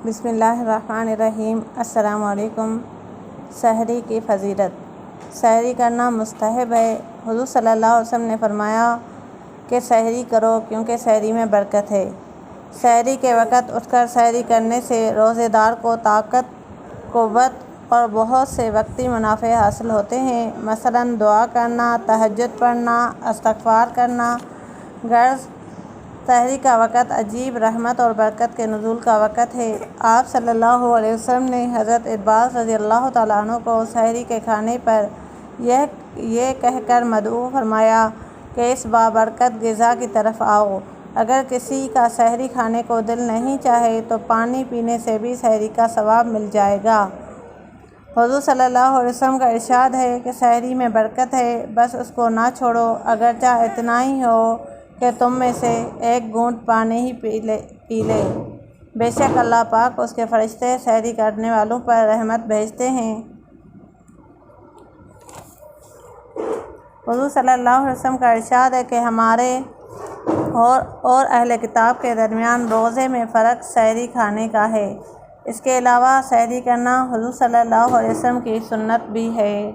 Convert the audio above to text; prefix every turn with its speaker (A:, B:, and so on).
A: بسم اللہ الرحمن الرحیم۔ السلام علیکم۔ سحری کی فضیلت۔ سحری کرنا مستحب ہے۔ حضور صلی اللہ علیہ وسلم نے فرمایا کہ سحری کرو کیونکہ سحری میں برکت ہے۔ سحری کے وقت اٹھ کر سحری کرنے سے روزے دار کو طاقت، قوت اور بہت سے وقتی منافع حاصل ہوتے ہیں، مثلاً دعا کرنا، تہجد پڑھنا، استغفار کرنا۔ غرض سحری کا وقت عجیب رحمت اور برکت کے نزول کا وقت ہے۔ آپ صلی اللہ علیہ وسلم نے حضرت عباس رضی اللہ تعالیٰ عنہ کو سحری کے کھانے پر یہ کہہ کر مدعو فرمایا کہ اس بابرکت غذا کی طرف آؤ۔ اگر کسی کا سحری کھانے کو دل نہیں چاہے تو پانی پینے سے بھی سحری کا ثواب مل جائے گا۔ حضور صلی اللہ علیہ وسلم کا ارشاد ہے کہ سحری میں برکت ہے، بس اس کو نہ چھوڑو، اگرچہ اتنا ہی ہو کہ تم میں سے ایک گھونٹ پانی ہی پی لے۔ بے شک اللہ پاک اس کے فرشتے سحری کرنے والوں پر رحمت بھیجتے ہیں۔ حضور صلی اللہ علیہ وسلم کا ارشاد ہے کہ ہمارے اور اہل کتاب کے درمیان روزے میں فرق سحری کھانے کا ہے۔ اس کے علاوہ سحری کرنا حضور صلی اللہ علیہ وسلم کی سنت بھی ہے۔